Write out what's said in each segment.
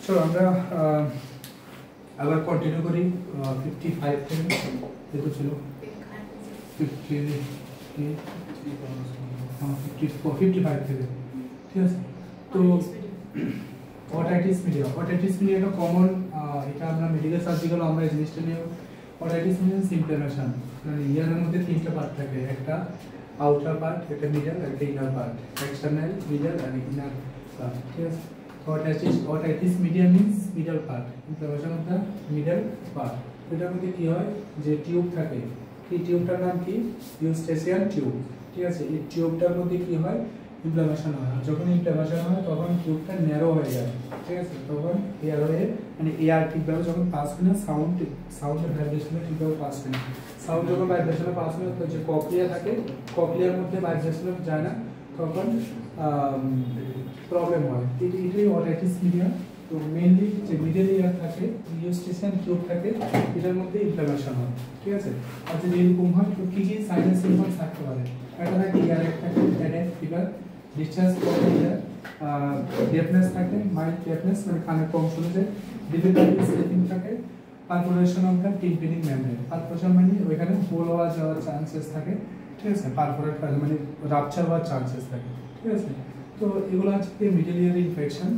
চলো আমরা আবার কন্টিনিউ করি 55 থেকে যেটা ছিল 55 থেকে, ঠিক আছে। তো অটাইটিস মিডিয়া একটা কমন, এটা আমরা মেডিকেল সার্জিক্যাল আমরা এই জিনিসটা নিয়ে। অটাইটিস মিনস ইনফ্লামেশন, মানে ইয়ারের মধ্যে তিনটা পার্ট থাকে, একটা আউটার পার্ট, একটা মিডল, একটা ইনার পার্ট, এক্সটার্নাল, মিডল আর ইনার পার্ট, ঠিক আছে। Otitis media means middle part, inflammation of the middle part. এটার মধ্যে কি হয় যে টিউব থাকে, এই টিউবটার নাম কি ইউস্টেসিয়ান টিউব, ঠিক আছে। এই টিউবটার মধ্যে কি হয় ইনফ্লামেশন হয়, যখন ইনফ্লামেশন হয় তখন টিউবটা ন্যারো হয়ে যায়, ঠিক আছে। তখন এয়ার হয়ে মানে এয়ার ঠিকভাবে যখন পাস হয় না, সাউন্ডের ভাইব্রেশনে ঠিকভাবে পাস হয় না, সাউন্ড যখন ভাইব্রেশনে পাস হয় তো যে ককলিয়া থাকে, ককলিয়ার মধ্যে ভাইব্রেশন যায় না, তখন প্রবলেম হয়। এটাই অটাইটিস মিডিয়া। তো মেইনলি যে মিডল ইয়ার থাকে, ইউস্টেসিয়ান টিউব থাকে, এটার মধ্যে ইনফ্লামেশন হয়, ঠিক আছে। আর যদি এরকম হয় তো কি কি সাইনাস সিম্পটমস থাকতে পারে, একটা থাকে ইয়ার থাকে হেডেক, ফিভার, ডিসচার্জ করে ইয়ার, ডেফনেস থাকে, মাইল্ড ডেফনেস মানে কানে কম শোনা যায়, ডিফিকাল্টি স্লিপিং থাকে, perforation of the tympanic membrane, perforation মানে ওইখানে হোল হওয়া যাওয়ার চান্সেস থাকে, ঠিক আছে। পারফোরেট মানে রাপচার হওয়ার চান্সেস থাকে, ঠিক আছে। তো এগুলো হচ্ছে মিডল ইয়ার ইনফেকশন।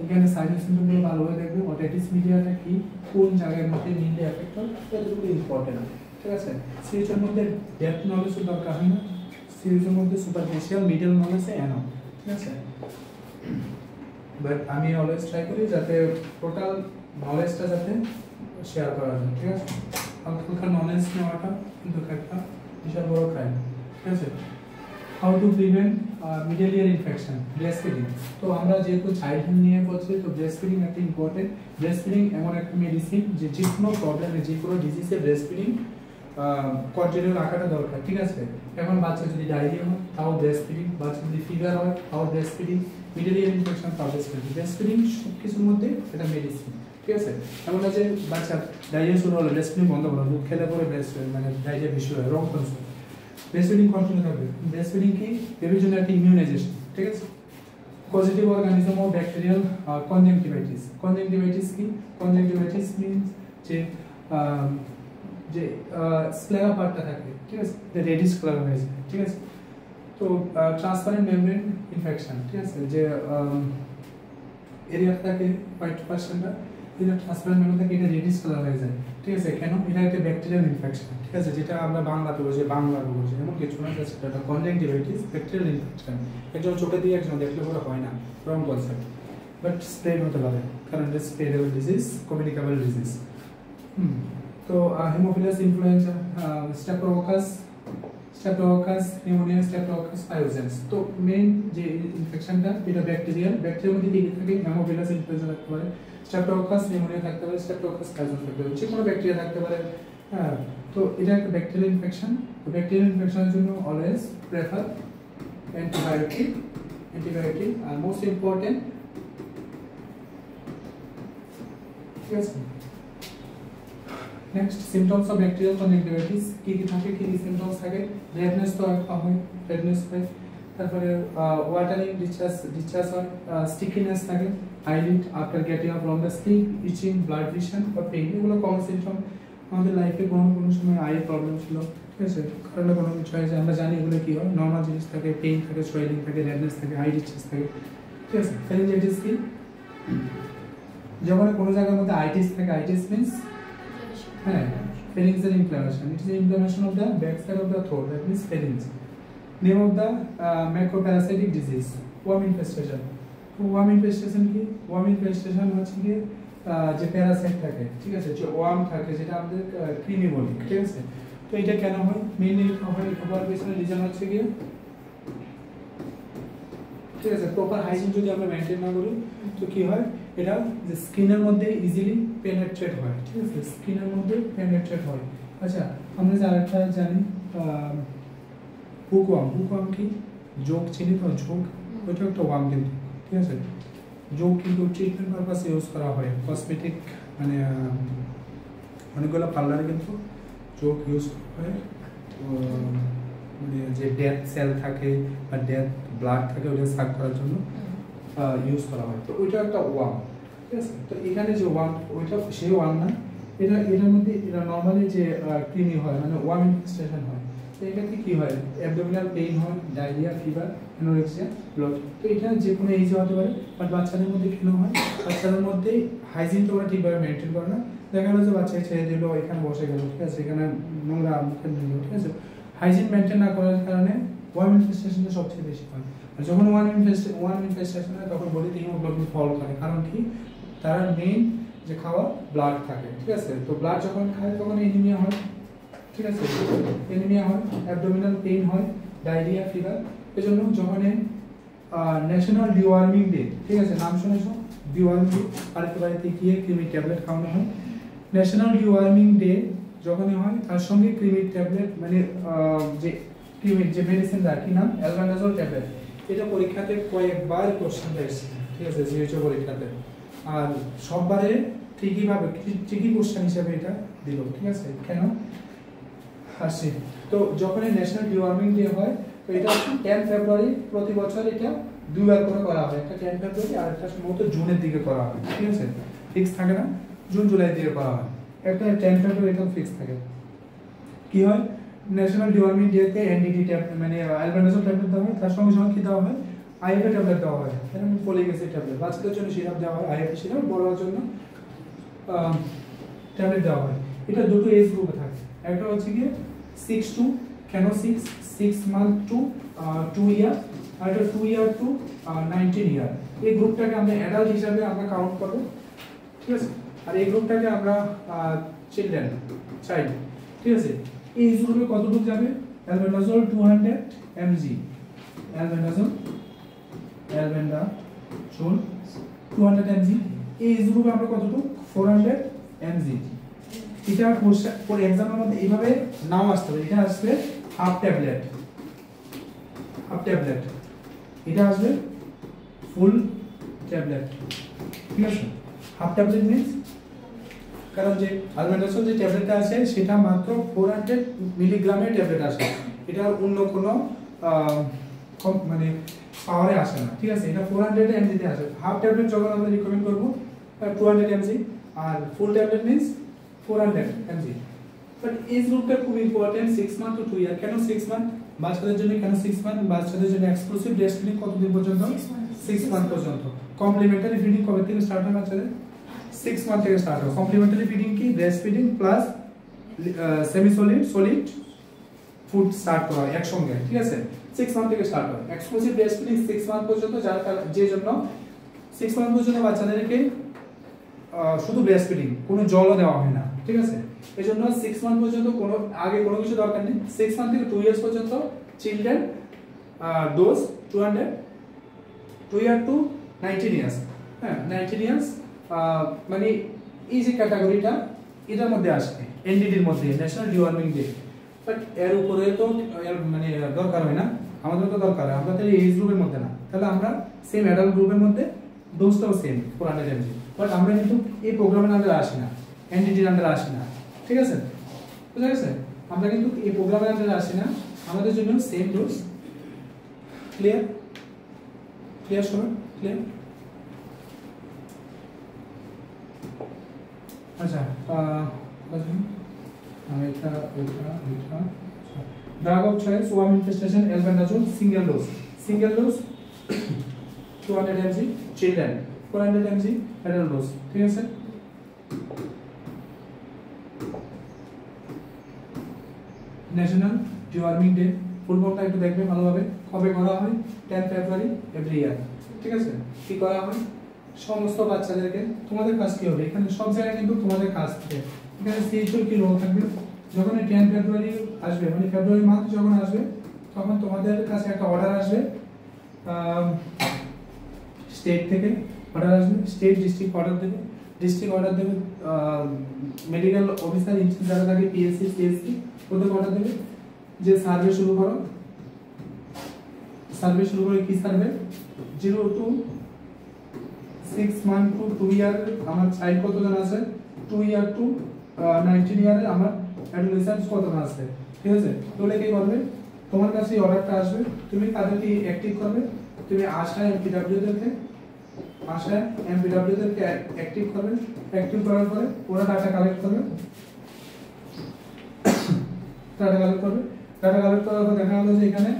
এখানে সাইনাস সিম্পটমগুলো ভালোভাবে দেখবে, অটাইটিস মিডিয়াটা কি, কোন জায়গার মধ্যে মেইনলি এফেক্ট হয়, এতটুকু ইম্পর্টেন্ট, ঠিক আছে। সিরিজের মধ্যে ডেপথ নলেজও দরকার হয় না, সিরিজের মধ্যে সুপারফিশিয়াল মিডল নলেজে এনাফ, ঠিক আছে। বাট আমি অলওয়েজ ট্রাই করি যাতে টোটাল নলেজটা যাতে শেয়ার করা যায়, ঠিক আছে। হালকা নলেজ নেওয়াটা কিন্তু একটা বিশাল বড় ক্রাইম, ঠিক আছে। How to prevent middle year infection, breast feeding. তো আমরা যেহেতু চাইল্ডহুড নিয়ে বলছি, তো ব্রেস্ট ফিডিং একটা ইম্পর্টেন্ট। ব্রেস্ট ফিডিং এমন একটা মেডিসিন যে কোনো প্রবলেমে, যে কোনো ডিজিজে ব্রেস্ট ফিডিং কন্টিনিউ রাখাটা দরকার, ঠিক আছে। এখন বাচ্চা যদি ডায়রিয়া হয় তাও ব্রেস্ট ফিডিং, বাচ্চা যদি ফিভার হয় তাও ব্রেস্ট ফিডিং, মিডল ইয়ার ইনফেকশন তাও ব্রেস্ট ফিডিং। ব্রেস্ট ফিডিং সব কিছুর মধ্যে এটা মেডিসিন, ঠিক আছে। এমন আছে বাচ্চা ডায়রিয়া শুরু হলো, ব্রেস্ট ফিডিং বন্ধ করলো, দুধ খেলে পরে ব্রেস্ট মানে ডায়রিয়া বেশি হয়, wrong concept, breast feeding continue থাকবে। ব্রেস্ট ফিডিং কি বেবির জন্য একটা ইমিউনাইজেশন, ঠিক আছে। Positive organism of bacterial conjunctivitis. Conjunctivitis কি, কনজাংটিভাইটিস মিন্স যে স্ক্লেরা পার্টটা থাকে, ঠিক আছে, রেডিশ কালার হয়ে যায়, ঠিক আছে। তো ট্রান্সপারেন্ট মেমব্রেন ইনফেকশন, ঠিক আছে, যে এরিয়া থাকে হোয়াইট পার্সেন্টটা, এটা ট্রান্সপারেন্ট মেমব্রেন থাকে, এটা রেডিশ কালার হয়ে যায়, ঠিক আছে। কেন? এটা একটা ব্যাকটেরিয়াল ইনফেকশন, ঠিক আছে, যেটা আমরা বাংলাতে বলছি, বাংলা বলছি, এমন কিছু না, এটা কনজাংটিভাইটিস ব্যাকটেরিয়াল ইনফেকশন। একজন চোখে দিয়ে একজন দেখলে পরে হয় না, রং কনসেপ্ট, বাট স্প্রেড হতে পারে, কারণ এটা স্প্রেডেবল ডিজিজ, কমিউনিকেবল ডিজিজ। তো Haemophilus influenza, streptococcus pneumonia, streptococcus pyogenes. তো মেইন যে ইনফেকশনটা এটা ব্যাকটেরিয়াল, ব্যাকটেরিয়ার মধ্যে কি থাকে, হেমোফিলাস ইনফ্লুয়েঞ্জা থাকতে পারে, স্ট্রেপ্টোককাস নিউমোনিয়া থাকতে পারে, স্ট্রেপ্টোককাস পায়োজেন্স থাকতে পারে, যে কোনো ব্যাকটেরিয়া থাকতে পারে, হ্যাঁ। তো এটা একটা ব্যাকটেরিয়াল ইনফেকশন। তো ব্যাকটেরিয়াল ইনফেকশনের জন্য অলওয়েজ প্রেফার অ্যান্টিবায়োটিক, আর মোস্ট ইম্পর্টেন্ট, ঠিক আছে। Next symptoms of bacterial conjunctivitis কি কি থাকে, কি কি সিমটমস থাকে, রেডনেস তো হয়, রেডনেস হয়, তারপরে ওয়াটারিং, ডিসচার্জ হয়, স্টিকিনেস থাকে, eyelid after getting up from the sleep, itching, blurred vision বা পেইন, এগুলো কমন সিমটম। আমাদের লাইফে কোনো সময় আইয়ের প্রবলেম ছিল, ঠিক আছে, কারণে কোনো কিছু হয়েছে, আমরা জানি এগুলো কি হয়, নর্মাল জিনিস থাকে, পেইন থাকে, সোয়েলিং থাকে, রেডনেস থাকে, আই ডিসচার্জ থাকে, ঠিক আছে। ফ্যারিঞ্জাইটিস কি, যখন কোনো জায়গার মধ্যে আইটিস থাকে, আইটিস মিন্স হ্যাঁ pharyngeal inflammation. It is inflammation of the backside of the throat, that means pharynx. Name of the macroparasitic disease, worm infestation. worm infestation কি, worm infestation হচ্ছে কি যে প্যারাসাইট থাকে, ঠিক আছে, যে ওয়ার্ম থাকে, যেটা আমাদের কৃমি বলি, ঠিক আছে। তো এটা কেন হয়, মেইনলি হওয়ার পেছনে রিজন হচ্ছে কি, ঠিক আছে, প্রপার হাইজিন যদি আমরা মেইনটেইন না করি তো কি হয়, এটা যে স্কিনের মধ্যে ইজিলি পেনেট্রেট হয়, ঠিক আছে, স্কিনের মধ্যে পেনেট্রেট হয়। আচ্ছা, আমরা যে আরেকটা জানি বুকওয়ার্ম কি, যোগ চিনি তো, যোগ ওইটা একটা ওয়ার্ম কিন্তু, ঠিক আছে। যোগ কিন্তু ট্রিটমেন্ট পারপাসে ইউজ করা হয়, কসমেটিক মানে অনেকগুলো পার্লারে কিন্তু যোগ ইউজ করা হয়, মানে যে ডেথ সেল থাকে বা ডেথ ব্লাড থাকে ওটা সাক করার জন্য ইউজ করা হয়। তো ওইটা একটা ওয়ার্ম, ঠিক আছে। তো এখানে যে ওয়ান ওইটা সেই ওয়ান না, এটার মধ্যে এটা নর্মালি যে কৃমি হয় মানে ওয়ার্ম ইনফেস্টেশন হয়, তো এক্ষেত্রে কি হয় অ্যাবডোমিনাল পেইন হয়, ডায়রিয়া, ফিভার, অ্যানোরেক্সিয়া, ব্লড। তো এটা যে কোনো এজে হতে পারে, বাট বাচ্চাদের মধ্যে কেন হয়, বাচ্চাদের মধ্যে হাইজিন তো ওরা ঠিকভাবে মেনটেন করে না। দেখা গেলো যে বাচ্চাকে ছেড়ে দিল, এখানে বসে গেল, ঠিক আছে, এখানে নোংরা মুখে নিল, ঠিক আছে। হাইজিন মেনটেন না করার কারণে ওয়ার্ম ইনফেস্টেশনটা সবচেয়ে বেশি হয়। আর যখন ওয়ার্ম ইনফেস্টেশন হয় তখন বডিতে হিমোগ্লোবিন ফল করে, কারণ কি তারা মেইন যে খাওয়া ব্লাড থাকে, ঠিক আছে। তো ব্লাড যখন খায় তখন এনিমিয়া হয়, ঠিক আছে, এনিমিয়া হয়, অ্যাবডোমিনাল পেইন হয়, ডায়রিয়া, ফিভার। এজন্য যখন ন্যাশনাল ডিওয়ার্মিং ডে, ঠিক আছে, নাম শুনেছো ডিওয়ার্মিং ডে, আরেকটা বাড়িতে গিয়ে ক্রিমি ট্যাবলেট খাওয়ানো হয়। ন্যাশনাল ডিওয়ার্মিং ডে যখনই হয় তার সঙ্গে ক্রিমি ট্যাবলেট মানে যে ক্রিমির যে মেডিসিন দেয় কি নাম অ্যালবেন্ডাজোল ট্যাবলেট, এটা পরীক্ষাতে কয়েকবার কোশ্চেন এসেছে, ঠিক আছে, জিএইচও পরীক্ষাতে। আর সববারে ঠিকই কোশ্চেন হিসেবে এটা দিল, ঠিক আছে। কেন আসছি, তো যখন ন্যাশনাল ডিওয়ার্মিং ডে হয় তো এটা 10 ফেব্রুয়ারি প্রতি বছর এটা দুইবার করে করা হয়, একটা 10 ফেব্রুয়ারি আর একটা সম্ভবত জুনের দিকে করা হয়, ঠিক আছে, ফিক্স থাকে না, জুন জুলাই দিকে করা হয়, একটা 10 ফেব্রুয়ারি এটা ফিক্স থাকে। কি হয় ন্যাশনাল ডিওয়ার্মিং ডেতে এনডিডি ট্যাবলেট মানে অ্যালবেন্ডাজোল ট্যাবলেট দেওয়া হয়, তার সঙ্গে সঙ্গে কি দেওয়া হয় আইএফএ ট্যাবলেট দেওয়া হয়, যেমন ফলিক অ্যাসিড ট্যাবলেট, বাচ্চাদের জন্য সিরাপ দেওয়া হয়, আইএফএ সিরাপ, বড়দের জন্য ট্যাবলেট দেওয়া হয়। এটা দুটো এজ গ্রুপে থাকে, একটা হচ্ছে কি 6 টু কেন 6 মান্থ টু 2 ইয়ার, আর এটা 2 ইয়ার টু 19 ইয়ার। এই গ্রুপটাকে আমরা অ্যাডাল্ট হিসাবে আমরা কাউন্ট করব, ঠিক আছে, আর এই গ্রুপটাকে আমরা চিলড্রেন চাইল্ড, ঠিক আছে। এই গ্রুপে কতটুকু যাবে অ্যালবেন্ডাজোল 200 mg, অ্যালবেন্ডাজোল 200 mg। এই গ্রুপে আমরা কতটুকু 400 mg। এটা পর এক্সামের মধ্যে এইভাবে নাও আসতে হবে, এটা আসবে হাফ ট্যাবলেট, এটা আসবে ফুল ট্যাবলেট, ঠিক আছে। হাফ ট্যাবলেট মিন্স কারণ যে অ্যালবেন্ডাজোল যে ট্যাবলেটটা আছে সেটা মাত্র 400 মিলিগ্রামের ট্যাবলেট আসে, এটা অন্য কোনো মানে পাওয়ারে আসে না, ঠিক আছে। এটা 400 mg তে আসে। হাফ ট্যাবলেট যখন আমরা রিকমেন্ড করব 200 mg, আর full tablet means 400 mg। But এই গ্রুপটা খুব ইম্পর্টেন্ট 6 মান্থ টু 2 ইয়ার। কেন 6 মান্থ বাচ্চাদের জন্য, কেন 6 মান্থ বাচ্চাদের জন্য এক্সক্লুসিভ ব্রেস্ট ফিডিং কতদিন পর্যন্ত 6 মান্থ পর্যন্ত। কমপ্লিমেন্টারি ফিডিং কবে থেকে স্টার্ট হয় বাচ্চাদের 6 মান্থ থেকে স্টার্ট হয়। কমপ্লিমেন্টারি ফিডিং কি breast feeding plus semi solid food start করা হয় একসঙ্গে, ঠিক আছে, 6 মান্থ থেকে স্টার্ট হয়। এক্সক্লুসিভ ব্রেস্ট ফিডিং 6 মান্থ পর্যন্ত, যার যে জন্য 6 মান্থ পর্যন্ত বাচ্চাদেরকে শুধু ব্রেস্ট ফিডিং, কোনো জলও দেওয়া হয় না, ঠিক আছে। এজন্য 6 মান্থ পর্যন্ত কোনো আগে কোনো কিছু দরকার নেই। 6 মান্থ থেকে 2 ইয়ার্স পর্যন্ত চিলড্রেন ডোজ 2 ইয়ার টু 19 ইয়ার্স, হ্যাঁ 19 ইয়ার্স মানে এই যে ক্যাটাগরিটা এটার মধ্যে আসে এনডিডির মধ্যে ন্যাশনাল ডিওয়ার্মিং ডে। বাট এর উপরে তো মানে দরকার হয় না, আমাদের তো দরকার হয়, আমাদের এই এজ গ্রুপের মধ্যে না, তাহলে আমরা সেম অ্যাডাল্ট গ্রুপের মধ্যে ডোজটাও সেম 400 mg। বাট আমরা কিন্তু এই প্রোগ্রামের আন্ডারে আসি না, এনডিডির আন্ডারে আসি না, ঠিক আছে, বুঝা গেছে। আমরা কিন্তু এই প্রোগ্রামের আন্ডারে আসি না, আমাদের জন্য সেম ডোজ। ক্লিয়ার সবাই ক্লিয়ার? আচ্ছা drug of choice worm infestation albendazole single dose 200 mg children, 400 mg adult dose, ঠিক আছে। ন্যাশনাল ডিওয়ার্মিং ডে ফুল ফর্মটা একটু দেখবে ভালোভাবে, কবে করা হয় 10 ফেব্রুয়ারি এভরি ইয়ার, ঠিক আছে। কি করা হয় সমস্ত বাচ্চাদেরকে, তোমাদের কাজ কি হবে এখানে সব জায়গায় কিন্তু তোমাদের কাজ থাকে, এখানে সিএইচও কি রোল থাকবে, যখন 10 ফেব্রুয়ারি আসবে মানে ফেব্রুয়ারি মাস যখন আসবে তখন তোমাদের কাছে একটা অর্ডার আসবে, স্টেট থেকে অর্ডার আসবে, স্টেট ডিস্ট্রিক্ট অর্ডার দেবে, ডিস্ট্রিক্ট অর্ডার দেবে, মেডিকেল অফিসার ইনচার্জ যারা থাকে পিএসসি সিএসসি ওদের অর্ডার দেবে যে সার্ভে শুরু করো। কি সার্ভে 0 to 6 month to 2 ইয়ার আমার চাইল্ড কতজন আছে, 2 ইয়ার টু 19 ইয়ারে আমার অ্যাডোলেসেন্ট কতজন আছে, ঠিক আছে। তাহলে কি করবে তোমার কাছে অর্ডারটা আসবে, তুমি তাদেরকে অ্যাক্টিভ করবে, তুমি আশা এমপিডব্লিউ দেবে আসে এমপিডব্লিউ তে অ্যাক্টিভ করবে, অ্যাক্টিভ করার পরে ওরা ডাটা কালেক্ট করবে, ডাটা কালেক্ট করবে, ডাটা কালেক্ট করার পর দেখা গেল যে এখানে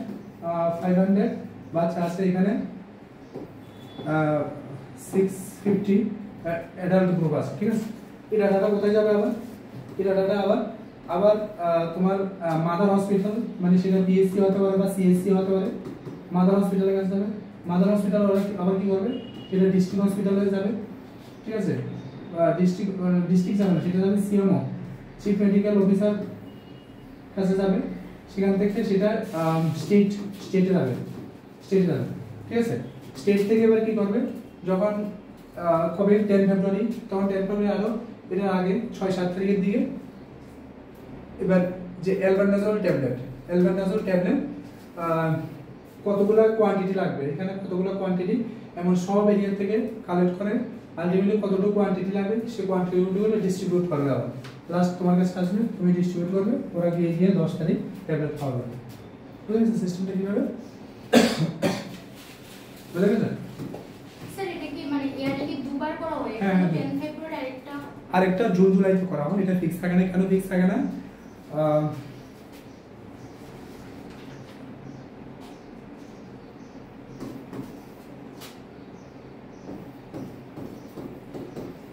500 বাচ্চা আছে, এখানে 650 অ্যাডাল্ট গ্রুপ আছে, ঠিক আছে। এই ডাটাটা কোথায় যাবে আবার? এই ডাটাটা আবার তোমার মাদার হসপিটাল, মানে সেটা পিএসসি হতে পারে বা সিএসসি হতে পারে, মাদার হসপিটালের কাছে যাবে। মাদার হসপিটাল ওরা আবার কি করবে, এটা ডিস্ট্রিক্ট হসপিটালে যাবে, ঠিক আছে। ডিস্ট্রিক্ট যাবে না, সেটা যাবে সিএমও, চিফ মেডিকেল অফিসার কাছে যাবে, সেখান থেকে সেটা স্টেটে যাবে, ঠিক আছে। স্টেট থেকে এবার কি করবে, যখন কবে 10 ফেব্রুয়ারি, তখন 10 ফেব্রুয়ারি আরো এটার আগে 6-7 তারিখের দিকে এবার যে অ্যালবেন্ডাজোল ট্যাবলেট কতগুলো কোয়ান্টিটি লাগবে, এখানে কতগুলো কোয়ান্টিটি এমন সব এরিয়া থেকে কালেক্ট করে আলটিমেটলি কতটুকু কোয়ান্টিটি লাগবে সেই কোয়ান্টিটিগুলো ডিস্ট্রিবিউট করবে। আবার লাস্ট তোমার কাছে আসবে, তুমি ডিস্ট্রিবিউট করবে, ওরা গিয়ে 10 তারিখ ট্যাবলেট খাওয়াবে। বুঝে গেছে সিস্টেমটা কিভাবে? বুঝে গেছে স্যার? এটা কি মানে ইয়ারে কি দুবার করা হয়? হ্যাঁ, 10 ফেব্রুয়ারি আরেকটা জুন জুলাইতে করা হবে, এটা ফিক্স থাকে না। কেন ফিক্স থাকে না?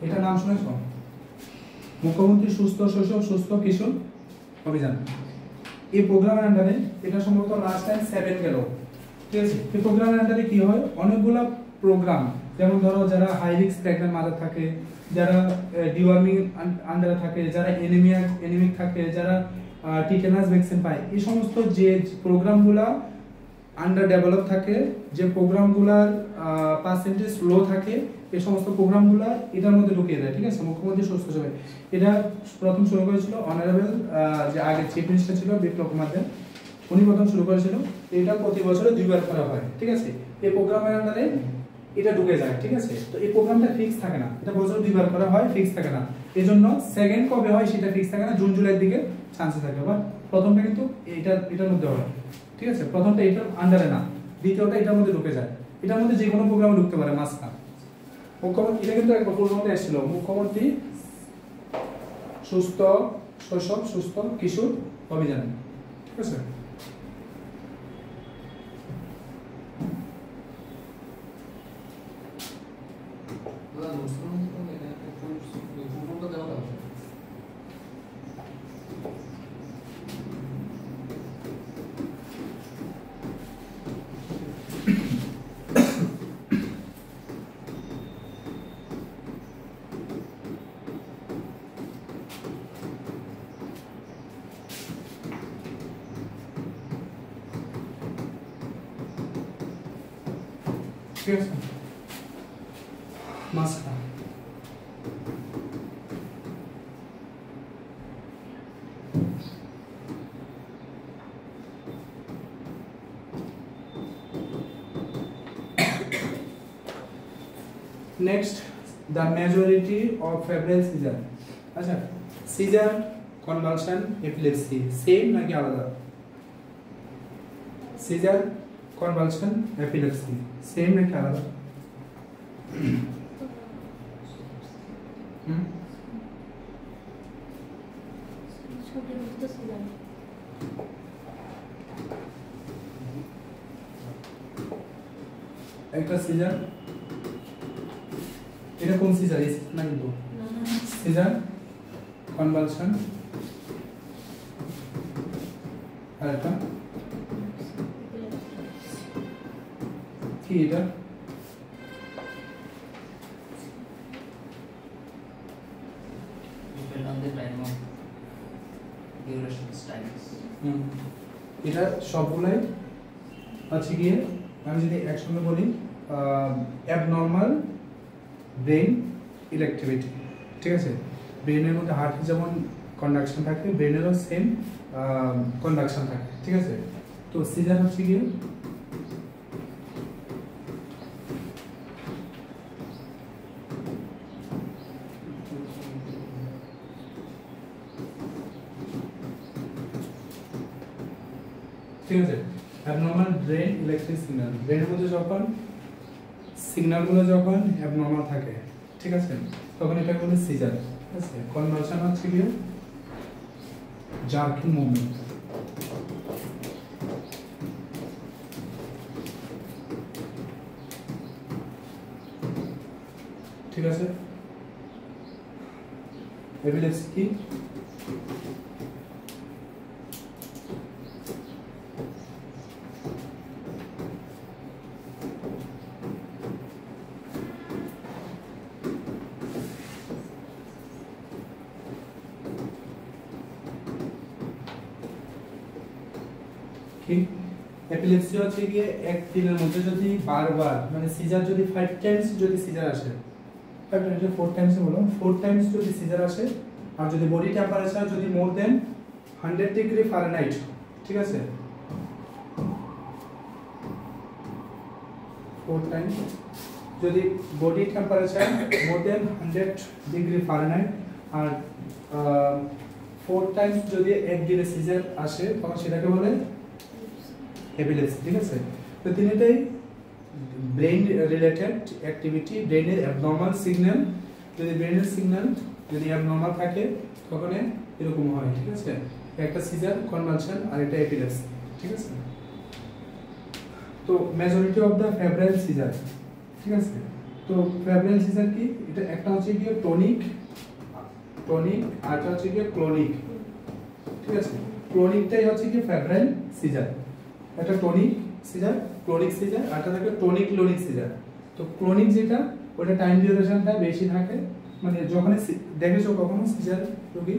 এটা নাম শুনেছো? মুখ্যমন্ত্রী সুস্থ শৈশব সুস্থ কিশোর অভিযান। এই প্রোগ্রামের আন্ডারে এটা সম্ভবত লাস্ট টাইম 7 গেল, ঠিক আছে। এই প্রোগ্রামের আন্ডারে কি হয়, অনেকগুলা প্রোগ্রাম, যেমন ধরো যারা হাই রিস্ক প্রেগন্যান্ট মাদার থাকে, যারা ডিওয়ার্মিং আন্ডারে থাকে, যারা এনিমিক থাকে, যারা টিটেনাস ভ্যাকসিন পায়, এই সমস্ত যে প্রোগ্রামগুলা আন্ডার ডেভেলপ থাকে, যে প্রোগ্রামগুলার পার্সেন্টেজ লো থাকে, এই সমস্ত প্রোগ্রামগুলো এটার মধ্যে ঢুকিয়ে দেয়, ঠিক আছে। মুখ্যমন্ত্রী সুস্থ সবাই এটা প্রথম শুরু করেছিল অনারেবল যে আগে চিফ মিনিস্টার ছিল বিপ্লব কুমার দেব, উনি প্রথম শুরু করেছিল। এটা প্রতি বছরে 2বার করা হয়, ঠিক আছে। এই প্রোগ্রামের আন্ডারে এটা ঢুকে যায়, ঠিক আছে। তো এই প্রোগ্রামটা ফিক্স থাকে না, এটা বছরে 2বার করা হয়, ফিক্স থাকে না। এজন্য সেকেন্ড কবে হয় সেটা ফিক্স থাকে না, জুন জুলাইয়ের দিকে চান্সেস থাকে। বাট প্রথমটা কিন্তু এটার মধ্যে হয়, ঠিক আছে। প্রথমটা এটার আন্ডারে না, দ্বিতীয়টা এটার মধ্যে ঢুকে যায়। এটার মধ্যে যে কোনো প্রোগ্রামে ঢুকতে পারে মাসকা। মুখ্যমন্ত্রী এটা কিন্তু একবার পূর্ণতে এসেছিল, মুখ্যমন্ত্রী সুস্থ শৈশব সুস্থ কিশোর অভিযান, ঠিক আছে। ঠিক আছে, Musca next the majority of febrile seizure, আচ্ছা সিজার কনভালশন এপিলেপসি সেম নাকি আলাদা? সিজার কনভালশন এপিলেপসি সেম নাকি আলাদা? একটা সিজার, এটা কোন সিজার? না কিন্তু সিজার কনভালশন আর এটা কি? এটা এটা সবগুলাই আছে গিয়ে আমি যদি একসঙ্গে বলি অ্যাবনর্মাল ব্রেন ইলেকট্রিভিটি, ঠিক আছে। ব্রেনের মধ্যে হার্টের যেমন কন্ডাকশন থাকে, ব্রেনেরও সেম কন্ডাকশন থাকে, ঠিক আছে। তো সিজার হচ্ছে গিয়ে ঠিক আছে অ্যাবনর্মাল ব্রেন ইলেকট্রিক সিগন্যাল, ব্রেনের মধ্যে যখন সিগন্যালগুলো যখন অ্যাবনর্মাল থাকে, ঠিক আছে, তখন এটা বলে সিজার, ঠিক আছে। কনভালশন হচ্ছে কি জার্কিং মুভমেন্ট। ঠিক আছে। এপিলেপসি কি? এপিলেপসি হচ্ছে গিয়ে এক দিনের মধ্যে যদি বারবার মানে সিজার যদি 5 টাইমস যদি সিজার আসে, 5 টাইমস 4 টাইমস বলো, 4 টাইমস যদি সিজার আসে আর যদি বডি টেম্পারেচার যদি মোর দেন 100 ডিগ্রি ফারেনহাইট, ঠিক আছে, 4 টাইমস যদি বডি টেম্পারেচার মোর দেন 100 ডিগ্রি ফারেনহাইট আর 4 টাইমস যদি এক দিনে সিজার আসে তখন সেটাকে বলে এপিলেপসি, ঠিক আছে। তো তিনটাই ব্রেন রিলেটেড অ্যাক্টিভিটি, ব্রেনের অ্যাবনর্মাল সিগন্যাল, যদি ব্রেনের সিগন্যাল যদি অ্যাবনর্মাল থাকে তখন এরকম হয়, ঠিক আছে। একটা সিজার, কনভালশন আর একটা এপিলেপসি, ঠিক আছে। তো majority of the febrile seizure, ঠিক আছে। তো ফেব্রাইল সিজার কি? এটা একটা হচ্ছে কি টনিক, আর একটা হচ্ছে কি ক্লোনিক, ঠিক আছে। ক্লোনিকটাই হচ্ছে কি ফেব্রাইল সিজার, একটা টনিক সিজার, ক্লোনিক সিজার, আর একটা থাকে টনিক ক্লোনিক সিজার। তো ক্লোনিক যেটা ওটা টাইম ডিউরেশনটা বেশি থাকে, মানে যখন দেখেছো কখনো সিজার রোগী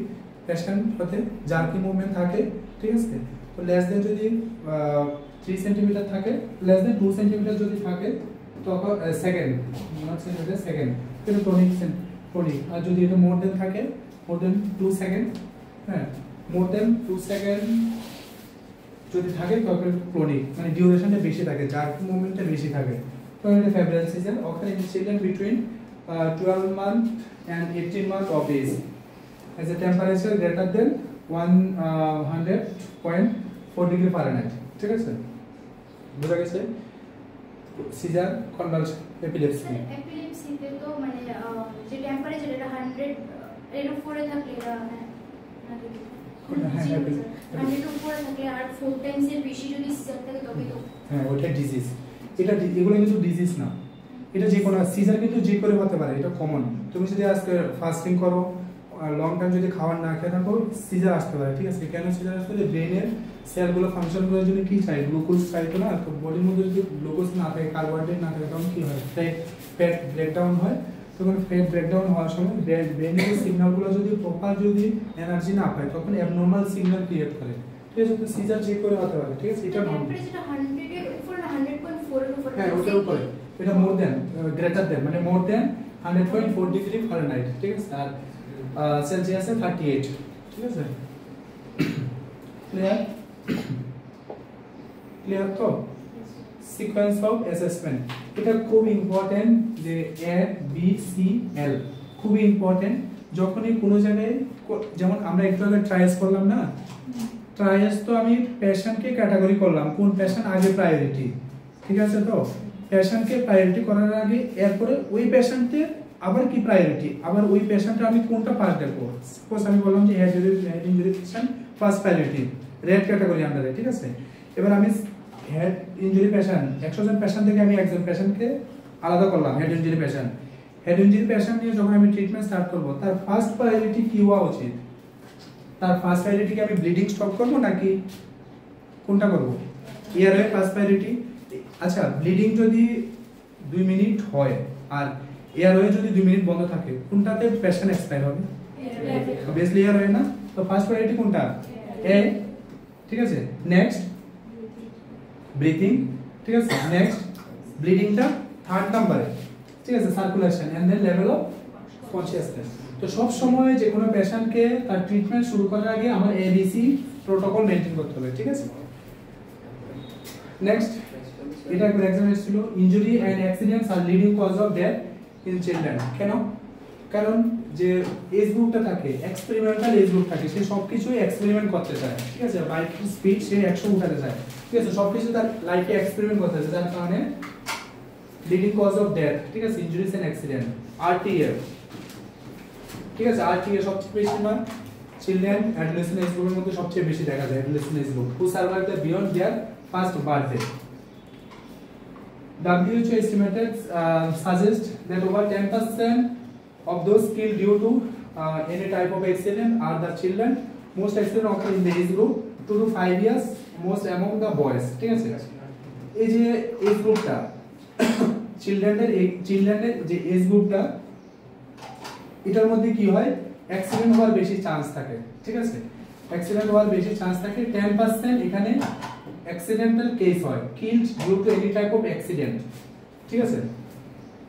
পেশেন্ট হতে জার্কি মুভমেন্ট থাকে, ঠিক আছে। তো লেস দেন যদি 3 সেন্টিমিটার থাকে, লেস দেন 2 সেন্টিমিটার যদি থাকে তখন সেকেন্ড, নট সেন্টিমিটার, সেকেন্ড, এটা টনিক টনিক। আর যদি এটা মোর দেন থাকে, মোর দেন 2 সেকেন্ড, হ্যাঁ, মোর দেন 2 সেকেন্ড যদি থাকে তখন ক্লোনিক, মানে ডিউরেশনটা বেশি থাকে, জার্কি মুভমেন্টটা বেশি থাকে, তো এটা ফেব্রাইল সিজার। ওখানে children between 12 month and 18 month of age has a temperature greater than 100.4 degree Fahrenheit, ঠিক আছে। বুঝা গেছে? Caesar, convulsion, epilepsy. এপিলেপসিতে তো মানে যে টেম্পারেচার এটা 100 এর উপরে থাকলে এটা উপরে থাকলে আর 4 টাইমস এর বেশি যদি সিজার থাকে তবে তো হ্যাঁ, ওটা ডিজিজ। এটা এগুলো কিন্তু ডিজিজ না, এটা যে কোনো সিজার কিন্তু যে করে হতে পারে, এটা কমন। তুমি যদি আজকে ফাস্টিং করো, লং টাইম যদি খাবার না খেয়ে থাকো, সিজার আসতে পারে, ঠিক আছে। কেন সিজার আসতে পারে? ব্রেনের সেলগুলো ফাংশন করার জন্য কি চাই? গ্লুকোজ চাই তো না, তো বডির মধ্যে যদি গ্লুকোজ না থাকে, কার্বোহাইড্রেট না থাকে, তখন কি হয়? ফ্যাট ব্রেকডাউন হয়। তখন ফ্যাট ব্রেকডাউন হওয়ার সময় ব্রেনের সিগন্যালগুলো যদি প্রপার যদি এনার্জি না পায় তখন অ্যাবনর্মাল সিগন্যাল ক্রিয়েট করে, ঠিক আছে। তো সিজার যে করে হতে পারে, ঠিক আছে। এটা টেম্পারেচার 100 এর উপর না 100.4 এর উপর? হ্যাঁ, ওটার উপরে। এটা মোর দেন, গ্রেটার দেন, মানে মোর দেন 100.4 ডিগ্রি ফারেনহাইট, ঠিক আছে। আর সেলসিয়াসে 38, ঠিক আছে। ক্লিয়ার? ক্লিয়ার তো? সিকোয়েন্স অফ অ্যাসেসমেন্ট এটা খুব ইম্পর্টেন্ট, যে এ বি সি এল খুবই ইম্পর্টেন্ট। যখনই কোনো জায়গায়, যেমন আমরা একটু আগে ট্রায়ালস করলাম না, ট্রায়ালস তো আমি পেশেন্টকে ক্যাটাগরি করলাম, কোন পেশেন্ট আগে প্রায়োরিটি, ঠিক আছে। তো পেশেন্টকে প্রায়োরিটি করার আগে এরপরে ওই পেশেন্টের আবার কি প্রায়োরিটি, আবার ওই পেশেন্টের আমি কোনটা ফার্স্ট দেখবো। সাপোজ আমি বললাম যে head injury patient first priority, red category আন্ডারে, ঠিক আছে। এবার আমি হেড ইনজুরি পেশেন্ট 100 জন পেশেন্ট থেকে আমি একজন পেশেন্টকে আলাদা করলাম, head injury patient. Head injury patient নিয়ে যখন আমি ট্রিটমেন্ট স্টার্ট করব, তার ফার্স্ট প্রায়োরিটি কি হওয়া উচিত? তার ফার্স্ট প্রায়োরিটি কি আমি ব্লিডিং স্টপ করব নাকি কোনটা করব? Airway first priority. আচ্ছা, ব্লিডিং যদি 2 মিনিট হয় আর এয়ারওয়ে যদি 2 মিনিট বন্ধ থাকে, কোনটাতে পেশেন্ট এক্সপায়ার হবে? অবভিয়াসলি এয়ারওয়ে না। তো ফার্স্ট প্রায়োরিটি কোনটা? এ, ঠিক আছে। নেক্সট ব্রিথিং, ঠিক আছে। নেক্সট ব্লিডিংটা থার্ড নাম্বারে, ঠিক আছে। Circulation and then level of consciousness. তো সব সময় যে কোনো পেশেন্টকে তার ট্রিটমেন্ট শুরু করার আগে আমার এবিসি প্রোটোকল মেইনটেইন করতে হবে, ঠিক আছে। নেক্সট, এটা একটা एग्जाम ছিল, injury and accidents are leading cause of death in children. কেন? কারণ যে এজ গ্রুপটা থাকে, এক্সপেরিমেন্টাল এজ গ্রুপ থাকে, সে সবকিছুই এক্সপেরিমেন্ট করতে চায়, ঠিক আছে। বাইক স্পিড সে 100 উঠাতে চায়, ঠিক আছে। সবকিছু তার লাইফে এক্সপেরিমেন্ট করতে চায়, যার কারণে লিডিং কজ অফ ডেথ, ঠিক আছে, ইনজুরিজ এন্ড অ্যাক্সিডেন্ট, আরটিএফ, ঠিক আছে, আরটিএ সবচেয়ে বেশি না চিলড্রেন অ্যাডোলেসেন্ট এজ গ্রুপের মধ্যে সবচেয়ে বেশি দেখা যায় adolescent age group who survive the beyond their first birthday. WHO estimated suggest that over 10% of those killed due to any type of accident are the children. Most accident occur in the age group 2 to 5 years, most among the boys, ঠিক আছে। এই যে age গ্রুপটা চিলড্রেনের যে age গ্রুপটা এটার মধ্যে কি হয় অ্যাক্সিডেন্ট হওয়ার বেশি চান্স থাকে, ঠিক আছে, অ্যাক্সিডেন্ট হওয়ার বেশি চান্স থাকে। 10% এখানে অ্যাক্সিডেন্টাল কেস হয়, killed due to any type of accident, ঠিক আছে,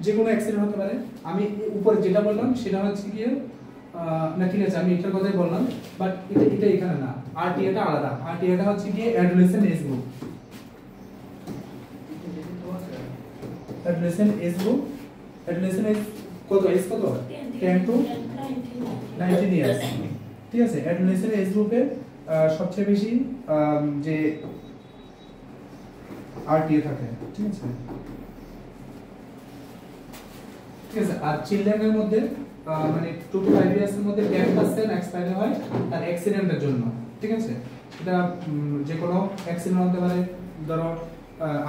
যে কোনো অ্যাক্সিডেন্ট হতে পারে। আমি উপরে যেটা বললাম সেটা হচ্ছে কি না, ঠিক আছে, আমি এটার কথাই বললাম, বাট এটা এখানে না, আরটিএটা আলাদা। আরটিএটা হচ্ছে কি adolescent age group, adolescent age group, adolescent age কত, এজ কত 10 টু 19 ইয়ার্স, ঠিক আছে। অ্যাডোলেসেন্ট এজ গ্রুপে সবচেয়ে বেশি যে আরটিএ থাকে, ঠিক আছে, ঠিক আছে। আর চিলড্রেনের মধ্যে মানে 2 to 5 ইয়ার্স এর মধ্যে 10% এক্সপায়ার হয় তার অ্যাক্সিডেন্টের জন্য, ঠিক আছে। এটা যে কোনো অ্যাক্সিডেন্ট হতে পারে, ধরো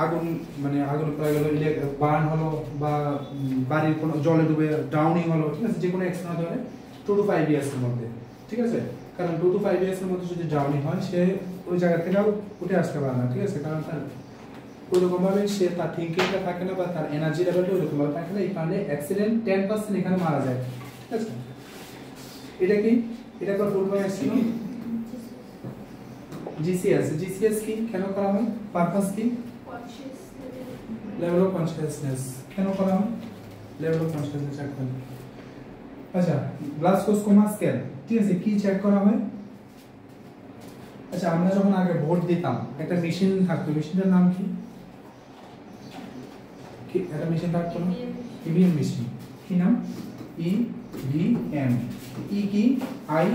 আগুন মানে আগুন পড়ে গেল, বার্ন হলো, বা বাড়ির কোনো জলে ডুবে ড্রাউনিং হলো, ঠিক আছে, যে কোনো অ্যাক্সিডেন্ট হতে পারে 2 to 5 ইয়ার্স এর মধ্যে, ঠিক আছে। কারণ 2 to 5 ইয়ার্স এর মধ্যে যদি ড্রাউনিং হয় সে ওই জায়গা থেকে উঠে আসতে পারে না, ঠিক আছে, কারণ তার ওইরকম ভাবে সে তার থিঙ্কিংটা থাকে না বা তার এনার্জি লেভেলটা ওইরকম ভাবে থাকে না, এই কারণে অ্যাক্সিডেন্ট 10% এখানে মারা যায়, ঠিক আছে। এটা কি, এটা একবার ফুল ফর্ম আসছিল জিসিএস। জিসিএস কি কেন করা হয়, পারপাস কি, লেভেল অফ কনসিয়াসনেস কেন করা হয়, লেভেল অফ কনসিয়াসনেস চেক করা। আচ্ছা, গ্লাসকোমা স্কেল, ঠিক আছে, কি চেক করা হয়। আচ্ছা, আমরা যখন আগে ভোট দিতাম একটা মেশিন থাকতো, মেশিনটার নাম কি, একটা মেশিন থাকতো না, ইভিএম মেশিন, কি নাম, ইভিএম। ই কি, আই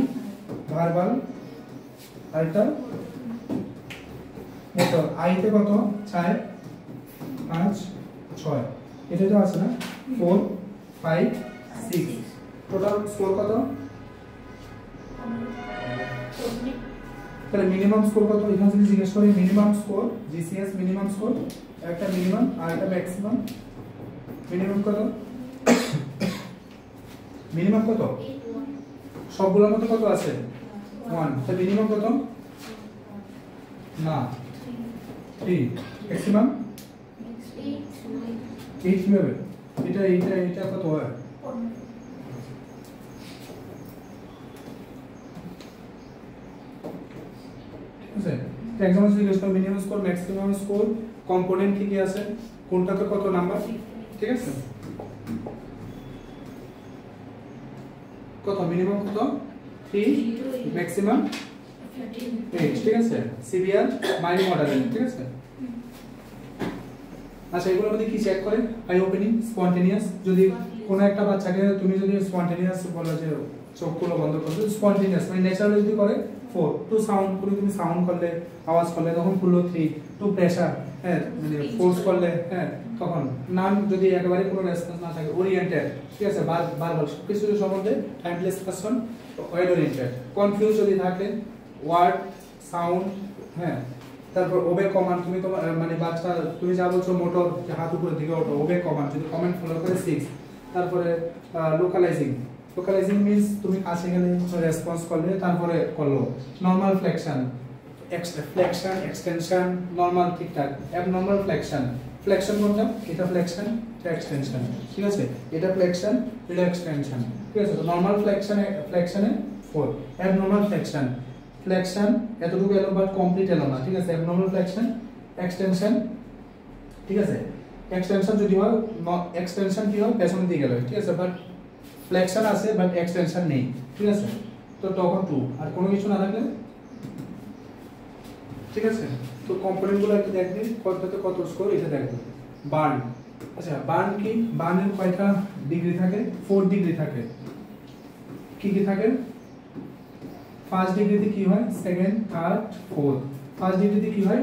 ভার্বাল, আরেকটা মোটর। আইতে কত 4 5 6, এটা তো আছে না 4 5 6, টোটাল স্কোর কত, তাহলে মিনিমাম স্কোর কত, এখানে যদি জিজ্ঞেস করি minimum score, GCS minimum score, একটা মিনিমাম আর একটা ম্যাক্সিমাম। মিনিমাম কত, মিনিমাম কত, সবগুলোর মধ্যে কত আছে 1, তাহলে মিনিমাম কত না 3, ম্যাক্সিমাম 8 কিভাবে, এটা কত হয়, এক্সাম্পল জিজ্ঞেস করো minimum score, maximum score, component কি কি আছে, কোনটাতে কত নাম্বার, ঠিক আছে, কত মিনিমাম কত 3, ম্যাক্সিমাম 8, ঠিক আছে, সিভিয়ার মাইল্ড মডারেট, ঠিক আছে। আচ্ছা, এগুলোর মধ্যে কি চেক করে, আই ওপেনিং, স্পন্টেনিয়াস। যদি কোন একটা বাচ্চাকে তুমি যদি স্পন্টেনিয়াস বলো যে চোখগুলো বন্ধ করবে, স্পন্টেনিয়াস মানে ন্যাচারালি যদি করে 4, টু সাউন্ড করে তুমি সাউন্ড করলে আওয়াজ করলে তখন খুললো 3, টু প্রেসার, হ্যাঁ মানে ফোর্স করলে, হ্যাঁ তখন নান, যদি একেবারে কোনো রেসপন্স না থাকে ওরিয়েন্টেড, ঠিক আছে, বারবার কিছু সম্বন্ধে টাইমলেস পারসন, ওয়েড ওরিয়েন্টেড। কনফিউজ যদি থাকে ওয়ার্ড সাউন্ড, হ্যাঁ, তারপর ওবে কমান্ড, তুমি তোমার মানে বাচ্চা তুমি যা বলছো মোটর, যে হাত উপরের দিকে ওঠো, ওবে কমান্ড, যদি কমান্ড ফলো করে 6। তারপরে লোকালাইজিং, লোকালাইজিং মিন্স তুমি কাছে গেলে রেসপন্স করলে তারপরে করলো। Normal flexion, flexion extension normal ঠিকঠাক। অ্যাবনরমাল ফ্লেকশন, ফ্লেকশন কোনটা, এটা ফ্লেকশন এটা এক্সটেনশন, ঠিক আছে, এটা ফ্লেকশন এটা এক্সটেনশন, ঠিক আছে। তো নরমাল ফ্লেকশনে 4, অ্যাবনরমাল ফ্লেকশন, ফ্লেকশন এতটুকু এলো বাট কমপ্লিট এলো না, ঠিক আছে, অ্যাবনরমাল ফ্লেকশন, এক্সটেনশন, ঠিক আছে। এক্সটেনশন যদি হয়, এক্সটেনশন কি হয় পেছনের দিকে গেল, ঠিক আছে, বাট ফ্লেকশন আছে বাট এক্সটেনশন নেই, ঠিক আছে, তো তখন 2। আর কোনো কিছু না থাকলে, ঠিক আছে। তো কম্পোনেন্টগুলো একটু দেখবে, কততে কত স্কোর এটা দেখবে। বার্ন, আচ্ছা বার্ন কি, বার্নের কয়টা ডিগ্রি থাকে, 4 ডিগ্রি থাকে। কি কি থাকে, ফার্স্ট ডিগ্রিতে কি হয়, সেকেন্ড থার্ড ফোর্থ। ফার্স্ট ডিগ্রিতে কি হয়,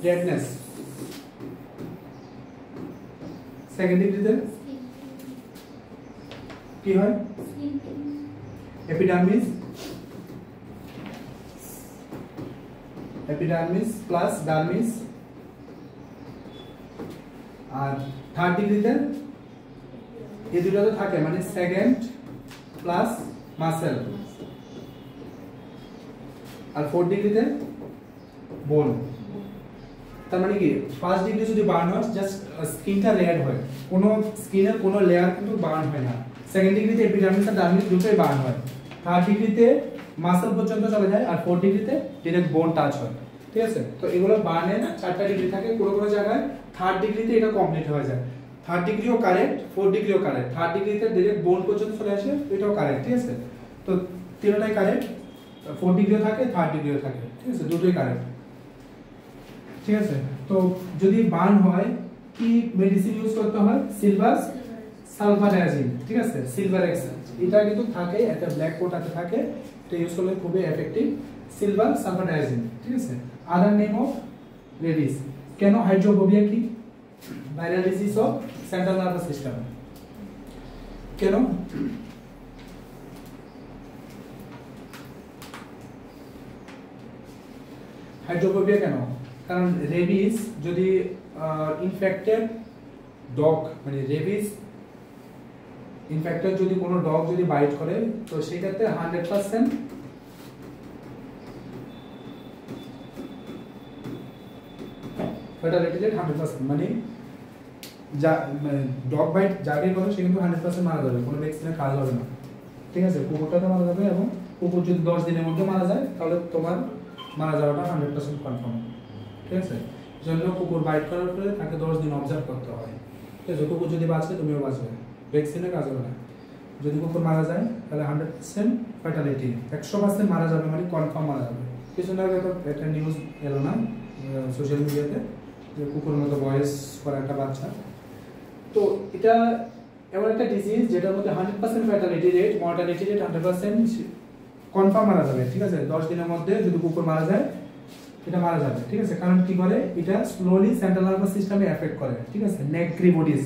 রেডনেস, সেকেন্ড ডিগ্রিতে কি হয়? Epidermis plus dermis. আর থার্ড ডিগ্রিতে এই দুটো তো থাকে, মানে সেকেন্ড প্লাস মাসেল। আর ফোর্থ ডিগ্রিতে বোন। তার মানে কি ফার্স্ট ডিগ্রি যদি বার্ন হয় জাস্ট স্কিনটা লেয়ার হয়, কোনো স্কিনের কোনো লেয়ার কিন্তু বার্ন হয় না। সেকেন্ড ডিগ্রিতে এপিডার্মিস আর ডার্মিস দুটোই বার্ন হয়। থার্ড ডিগ্রিতে মাসেল পর্যন্ত চলে যায়, আর ফোর্থ ডিগ্রিতে ডিরেক্ট বোন টাচ হয়। ঠিক আছে, তো এগুলো বার্নের 4টা ডিগ্রি থাকে। কোনো কোনো জায়গায় থার্ড ডিগ্রিতে এটা কমপ্লিট হয়ে যায়। থার্ড ডিগ্রিও কারেক্ট, ফোর্থ ডিগ্রিও কারেক্ট। থার্ড ডিগ্রিতে ডিরেক্ট বোন পর্যন্ত চলে আসে, এটাও কারেক্ট। ঠিক আছে, তো তিনটাই কারেক্ট। ফোর্থ ডিগ্রিও থাকে, থার্ড ডিগ্রিও থাকে। ঠিক আছে, দুটোই কারেক্ট। ঠিক আছে, তো যদি বার্ন হয় কি মেডিসিন ইউজ করতে হয়? Silver sulfadiazine. ঠিক আছে, সিলভার এক্সচেঞ্জ এটা কিন্তু থাকে, একটা ব্ল্যাক কোটাতে থাকে, এটা ইউজ করলে খুবই এফেক্টিভ। Silver sulfadiazine. ঠিক আছে, আদার নেম অফ রেবিস। কেন? হাইড্রোফোবিয়া কি? Viral disease of central nervous system. কেন? হাইড্রোফোবিয়া কেন? কারণ রেবিস যদি ইনফেক্টেড ডগ, মানে রেবিস ইনফেক্টেড যদি কোনো ডগ যদি বাইট করে, তো সেই ক্ষেত্রে 100% ফ্যাটালিটি রেট 100%, মানে ডগ বাইট যাকে করে সে কিন্তু 100% মারা যাবে, কোনো ভ্যাকসিনের কাজ হবে না। ঠিক আছে, কুকুরটাতে মারা যাবে, এবং কুকুর যদি 10 দিনের মধ্যে মারা যায় তাহলে তোমার মারা যাওয়াটা 100% কনফার্ম। ঠিক আছে, জন্য কুকুর বাইট করার পরে তাকে 10 দিন অবজার্ভ করতে হয়। ঠিক আছে, কুকুর যদি বাঁচে তুমিও বাঁচবে, ভ্যাকসিনের কাজ হবে না। যদি কুকুর মারা যায় তাহলে 100% ফ্যাটালিটি, 100% মারা যাবে, মানে কনফার্ম মারা যাবে। কিছুদিন আগে তো একটা নিউজ এলো না সোশ্যাল মিডিয়াতে, যে কুকুরের মতো বয়স করা একটা বাচ্চা। তো এটা এমন একটা ডিজিজ যেটার মধ্যে 100% fatality rate, mortality rate 100% confirm মারা যাবে। ঠিক আছে, 10 দিনের মধ্যে যদি কুকুর মারা যায় এটা মারা যাবে। ঠিক আছে, কারণ কি করে? এটা স্লোলি সেন্ট্রাল নার্ভাস সিস্টেমে এফেক্ট করে। ঠিক আছে, নেক্রিবোডিস,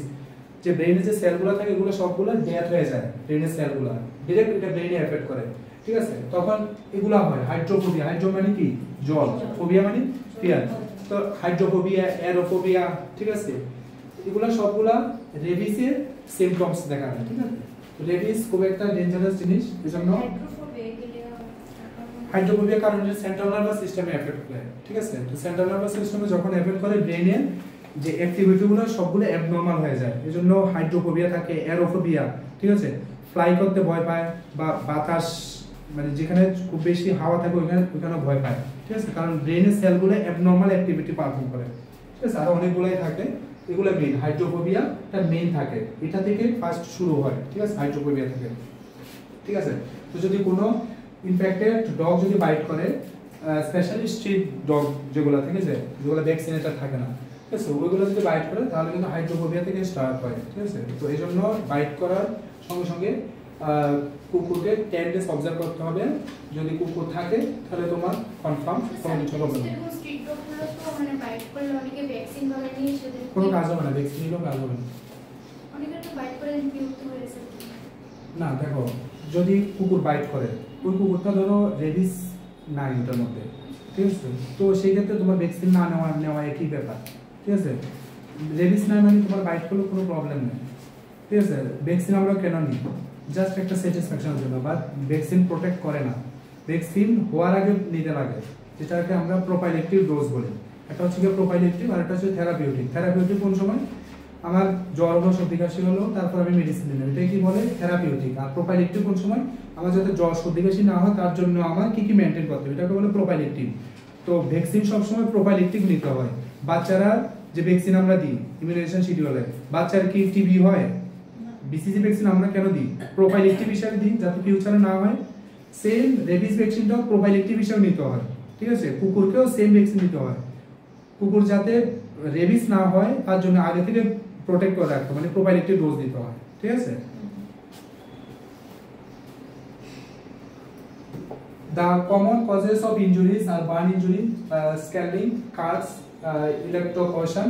যে ব্রেইনে যে সেলগুলো থাকে এগুলো সবগুলো ডেথ হয়ে যায়, ব্রেইনের সেলগুলো ডাইরেক্ট এটা ব্রেইনে এফেক্ট করে। ঠিক আছে, তখন এগুলো হয় হাইড্রোফোবিয়া। হাইড্রো মানে কি? জল। ফোবিয়া মানে ফিয়ার। তো হাইড্রোফোবিয়া, এরোফোবিয়া, ঠিক আছে, এগুলো সবগুলা রেবিসের সিম্পটমস দেখায়। ঠিক আছে, রেবিস খুব একটা ডেঞ্জারাস জিনিস, এজন্য হাইড্রোফোবিয়া কারণে সেন্ট্রাল নার্ভাস সিস্টেমে এফেক্ট করে। ঠিক আছে, তো সেন্ট্রাল নার্ভাস সিস্টেমে যখন এফেক্ট করে ব্রেইনের যে অ্যাক্টিভিটিগুলো সবগুলো অ্যাবনরমাল হয়ে যায়, এজন্য হাইড্রোফোবিয়া থাকে। এরোফোবিয়া, ঠিক আছে, ফ্লাই করতে ভয় পায়, বা বাতাস মানে যেখানে খুব বেশি হাওয়া থাকে ওইখানে ভয় পায়। ঠিক আছে, কারণ ব্রেইনের সেলগুলো অ্যাবনরমাল অ্যাক্টিভিটি পারফর্ম করে। ঠিক আছে, আরো অনেকগুলাই থাকে, এগুলো মেইন। হাইড্রোফোবিয়া তার মেইন থাকে, এটা থেকে ফার্স্ট শুরু হয়। ঠিক আছে, হাইড্রোফোবিয়া থেকে। ঠিক আছে, তো যদি কোনো ইনফেক্টেড ডগ যদি বাইট করে, স্পেশালি স্ট্রিট ডগ যেগুলো থেকে যেগুলো ভ্যাকসিনেটেড থাকে না, ঠিক আছে, ওইগুলো যদি বাইট করে তাহলে কিন্তু হাইড্রোফোবিয়া থেকে স্টার্ট হয়। ঠিক আছে, তো এই জন্য বাইট করার সঙ্গে সঙ্গে কুকুরকে 10 ডেজ অবজার্ভ করতে হবে। যদি কুকুর থাকে তাহলে তোমার কনফার্ম কোনো কিছু হবে না, কোনো কাজ হবে না, ভ্যাকসিন নিলেও কাজ হবে না। না দেখো, যদি কুকুর বাইট করে, ওই কুকুরটা ধরো রেবিস নাই ওটার মধ্যে, ঠিক আছে, তো সেই ক্ষেত্রে তোমার ভ্যাকসিন না নেওয়া একই ব্যাপার। ঠিক আছে, রেবিস নাই মানে তোমার বাইট করলে কোনো প্রবলেম নেই। ঠিক আছে, ভ্যাকসিন আমরা কেন নিই? জাস্ট একটা স্যাটিসফ্যাকশনের জন্য, বাট ভ্যাকসিন প্রোটেক্ট করে না। ভ্যাকসিন হওয়ার আগে নিতে লাগে, যেটাকে আমরা প্রোপাইলেক্টিভ ডোজ বলি। একটা হচ্ছে প্রোপাইলেক্টিভ, আর একটা হচ্ছে থেরাপিউটিক। থেরাপিউটিক কোন সময়? আমার জ্বর হলো, সর্দি কাশি হলো, তারপর আমি মেডিসিন নিলাম, এটাই কি বলে? থেরাপিউটিক। আর প্রোপাইলেক্টিভ কোন সময়? আমার যাতে জ্বর সর্দি কাশি না হয় তার জন্য আমার কি কি মেনটেন করতে হবে, এটাকে বলে প্রোপাইলেক্টিভ। তো ভ্যাকসিন সবসময় প্রোপাইলেক্টিভ নিতে হয়। বাচ্চারা যে ভ্যাকসিন আমরা দিই ইমিউনাইজেশন শিডিউলে, বাচ্চার কি টিবি হয়? বিসিজি ভ্যাকসিন আমরা কেন দিই? প্রোপাইলেক্টিভ হিসাবে দিই, যাতে ফিউচারে না হয়। সেম রেবিস ভ্যাকসিনটাও প্রোপাইলেক্টিভ হিসাবে নিতে হয়। ঠিক আছে, কুকুরকেও সেম ভ্যাকসিন দিতে হয়। কুকুর যাতে রেবিস না হয় তার জন্য আগে থেকে প্রোটেক্ট করে রাখতে, মানে প্রোপাইলেক্টিভ ডোজ দিতে হয়। ঠিক আছে, The common causes of injuries are burn injury, scalding, cuts, electrocution,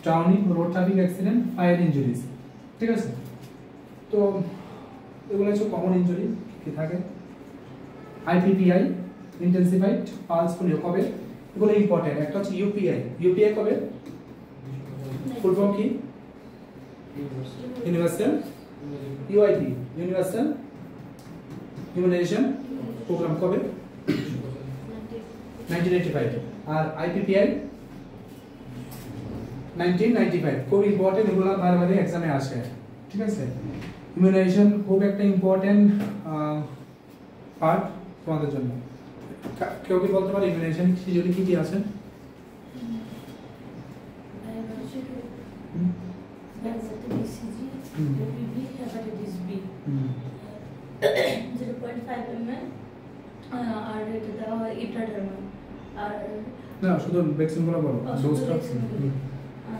drowning, road traffic accident, fire injuries. ঠিক আছে, তো এগুলো হচ্ছে কমন ইনজুরি কি থাকে। আইপিপিআই ইন্টেন্সিফাইড পালস পোলিও কবে, এগুলো ইম্পর্টেন্ট। একটা হচ্ছে ইউপিআই, ইউপিআই কবে, ফুল ফর্ম কি, universal UIP universal immunisation programme কবে, 1985। আর আইপিপিআই 1995। খুব ইম্পর্টেন্ট, এগুলো বারবারই এক্সামে আসে। ঠিক আছে, ইমিউনাইজেশন খুব একটা ইম্পর্টেন্ট পার্ট তোমাদের জন্য। কেউ কি বলতে পারে ইমিউনাইজেশন শিডিউলে কি কি আছে? না শুধু ভ্যাকসিনগুলো বলো, ডোজটা।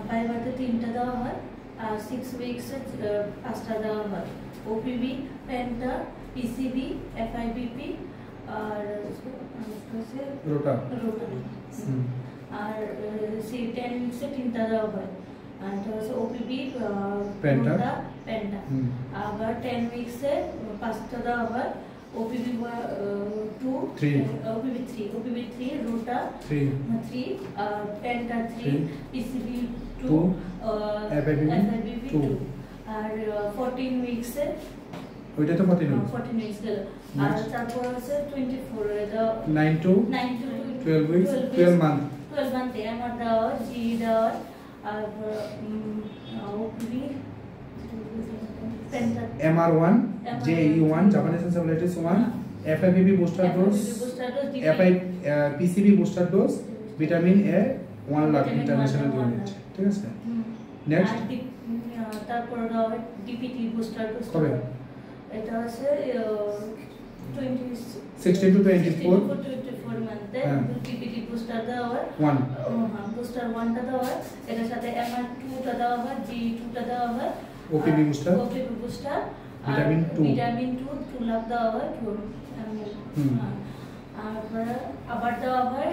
বাইবাতে 3টা দেওয়া হয় আর 6 উইকসে 5টা দেওয়া হয়। ওপিবি, পেন্টা, পিসিবি, এফআইবিপি আর রোটা। আর 10 উইকসে 3টা দেওয়া হয়। আর এটা হচ্ছে ওপিবি, পেন্টা, পেন্টা। আবার 10 উইকসে 5টা দেওয়া হয়। OPV 2, OPV 3, rota 3, penta 3, PCB 2, FIBP 2। আর 14 উইকসে ওইটা তো 14 উইকস গেল। আর তারপর আছে 24 এটা 9 to 12 উইকস, 12 মান্থ। 12 মান্থে আমার দেওয়া, জি দেওয়া। আর OPV MR1, JE1, Japanese encephalitis 1, FIBP booster dose, PCB booster dose, vitamin A 1 lakh international unit। ঠিক আছে, নেক্সট তারপর ডিপিটি বুস্টার ডোজ কবে, এটা আছে 16 to 24 মান্থে ডিপিটি বুস্টার দেওয়া হয় 1। বুস্টার 1টা দেওয়া হয়, এটার সাথে MR2টা দেওয়া হয়, G2টা দেওয়া হয়, OPV booster, vitamin 2, 2 লাখ দেওয়া হয় 2 ml। আবার দেওয়া হয়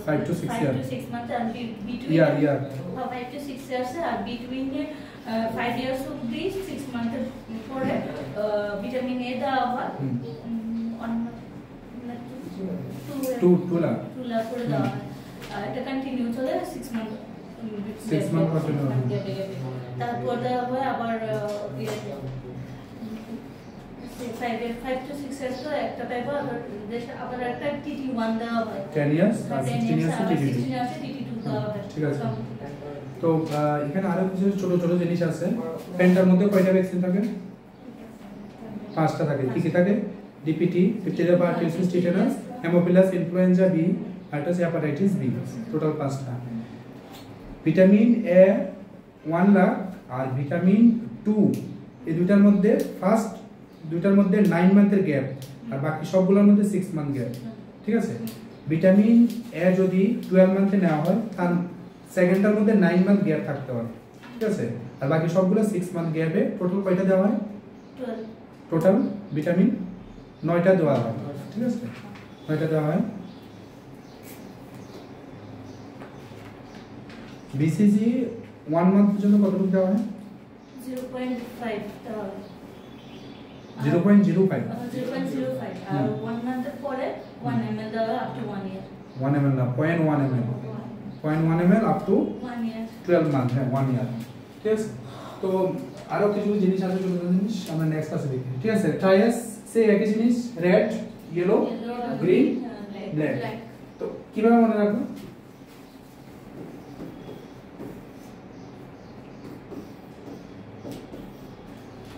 5 to 6 months and between 5 to 6 years R between 5 years অবধি 6 months পরে ভিটামিন এ দেওয়া হয় 2 লাখ করে দেওয়া হয়। এটা কন্টিনিউ চলে 6 months কন্টিনিউ। তারপর দেওয়া হয় আবার 5 to 6 years তো একটা পাইবো, আবার একটা TT1 দেওয়া হয় 10 years আর 16 years TT2 দেওয়া হয়। ঠিক আছে, তো এখানে আরো কিছু ছোট ছোট জিনিস আছে। পেন্টার মধ্যে কয়টা ভ্যাকসিন থাকে? 5টা থাকে। কি কি থাকে? DPT, diphtheria, pertussis, tetanus, haemophilus, influenza B, আর হেপাটাইটিস বি, টোটাল 5টা। ভিটামিন এ 1 লাখ আর ভিটামিন 2, এই দুইটার মধ্যে ফার্স্ট দুইটার মধ্যে 9 মান্থের গ্যাপ আর বাকি সবগুলোর মধ্যে 6 মান্থ গ্যাপ। ঠিক আছে, ভিটামিন এ যদি 12 মান্থে নেওয়া হয় তার সেকেন্ডটার মধ্যে 9 মান্থ গ্যাপ থাকতে হয়। ঠিক আছে, আর বাকি সবগুলো 6 মান্থ গ্যাপে টোটাল কয়টা দেওয়া হয়? টোটাল ভিটামিন 9টা দেওয়া হয়। ঠিক আছে, 9টা দেওয়া হয়। বিসিজি 1 মান্থ পর্যন্ত কতটুকু দেওয়া হয়? 0.5 দেওয়া হয়। 0.05 আর 1 মান্থের পরে 1 ml দেওয়া হয় up to 1 year। 1 ml না, 0.1 ml, 0.1 ml up to 1 year, 12 month, হ্যাঁ 1 year। ঠিক আছে, তো আরো কিছু জিনিস আছে, ছোট ছোট জিনিস আমরা নেক্সট ক্লাসে দেখি। ঠিক আছে, ট্রায়াস সে একই জিনিস, রেড, ইয়েলো, গ্রিন, ব্ল্যাক। তো কিভাবে মনে রাখবো?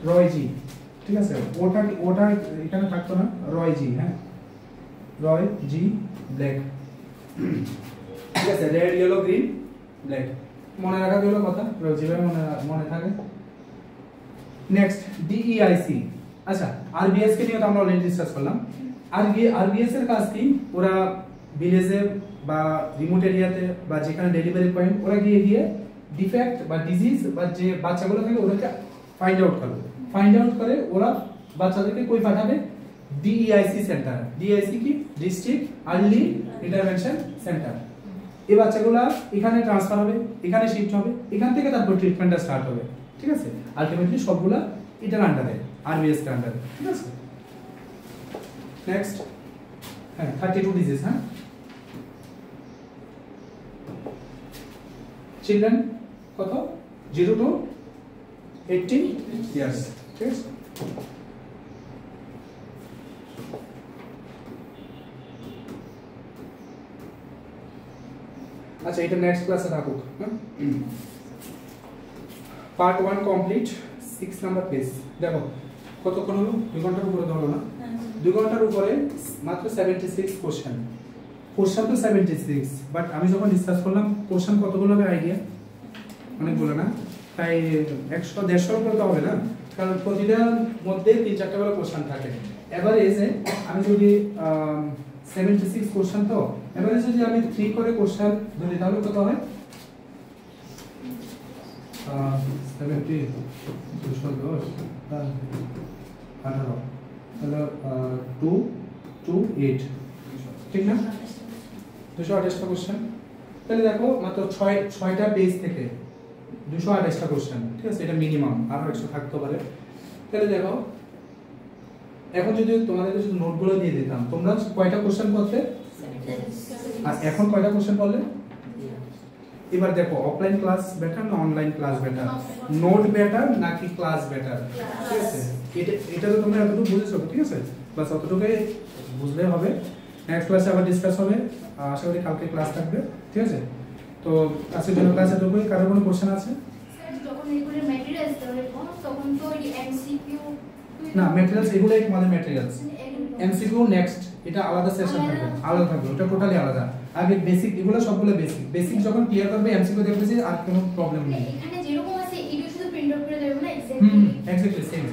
রয় জি। ঠিক আছে, ওটা এখানে থাকতো না, রয় জি। হ্যাঁ, রয় জি ব্ল্যাক। ঠিক আছে, রেড, ইয়েলো, গ্রিন, ব্ল্যাক মনে রাখা গেল কথা, রয় জি ভাবে মনে থাকে। নেক্সট ডিইআইসি। আচ্ছা, আরবিএস কে নিয়ে তো আমরা অলরেডি ডিসকাস করলাম। আরবিএস এর কাজ কি? ওরা ভিলেজে বা রিমোট এরিয়াতে বা যেখানে ডেলিভারি পয়েন্ট, ওরা গিয়ে ডিফেক্ট বা ডিজিজ বা যে বাচ্চাগুলো থাকে ওদেরকে ফাইন্ড আউট করবে। ফাইন্ড আউট করে ওরা বাচ্চাদেরকে কই পাঠাবে? ডিইআইসি সেন্টার। ডিইআইসি কি? District early intervention centre. এই বাচ্চাগুলো এখানে ট্রান্সফার হবে, এখানে শিফট হবে, এখান থেকে তারপর ট্রিটমেন্টটা স্টার্ট হবে, ঠিক আছে? আলটিমেটলি সবগুলা এটার আন্ডারে, আরবিএস এর আন্ডারে, ঠিক আছে? নেক্সট, হ্যাঁ 32 ডিজিজ, হ্যাঁ চিলড্রেন কত 0 to 18 ইয়ার্স, ঠিক আছে? আচ্ছা এটা নেক্সট ক্লাসে রাখুক, হ্যাঁ? Part 1 complete, 6 number page. দেখো কতক্ষণ হলো? 2 ঘন্টার উপরে তো হলো না? 2 ঘন্টার উপরে মাত্র 76 কোশ্চেন। কোশ্চেন তো 76, বাট আমি যখন ডিসকাস করলাম কোশ্চেন কতগুলো হবে আইডিয়া? অনেকগুলো না? তাই 100-150 উপরে তো হবে না, কারণ প্রতিটার মধ্যে 3-4টা করে কোশ্চেন থাকে। এভারেজে আমি যদি 76 কোশ্চেন, তো এভারেজ যদি আমি 3 করে কোশ্চেন ধরি তাহলে কত হয়? 70 210 18, তাহলে 2 to 8, ঠিক না? 228টা কোশ্চেন। তাহলে দেখো মাত্র 6টা পেজ থেকে 228টা কোশ্চেন, ঠিক আছে? এটা মিনিমাম, আরো 100 থাকতে পারে। তাহলে দেখো এখন যদি তোমাদেরকে যদি নোটগুলো দিয়ে দিতাম, তোমরা কয়টা কোশ্চেন করতে আর এখন কয়টা কোশ্চেন করলে? এবার দেখো অফলাইন ক্লাস বেটার না online class better, note better নাকি ক্লাস বেটার, ঠিক আছে? এটা তো তোমরা এতটুকু বুঝেছো, ঠিক আছে? বাস অতটুকুই বুঝলে হবে। নেক্সট ক্লাসে আবার ডিসকাস হবে, আশা করি কালকে ক্লাস থাকবে, ঠিক আছে? তো আজকের জন্য ক্লাস এতটুকুই। কারো কোনো কোশ্চেন আছে? স্যার যখন এগুলো ম্যাটেরিয়ালস দেওয়া তখন তো এই এমসিকিউ না, ম্যাটেরিয়ালস এগুলাই তোমাদের ম্যাটেরিয়ালস। এমসিকিউ নেক্সট, এটা আলাদা সেশন থাকবে, আলাদা থাকবে, ওটা টোটালি আলাদা। আগে বেসিক, এগুলো সবগুলো বেসিক। বেসিক যখন ক্লিয়ার করবে এমসিকিউ দেখবে যে আর কোনো প্রবলেম নেই। এখানে যেরকম আছে এটা শুধু প্রিন্ট আউট করে দেব না এক্স্যাক্টলি এক্স্যাক্টলি সেম।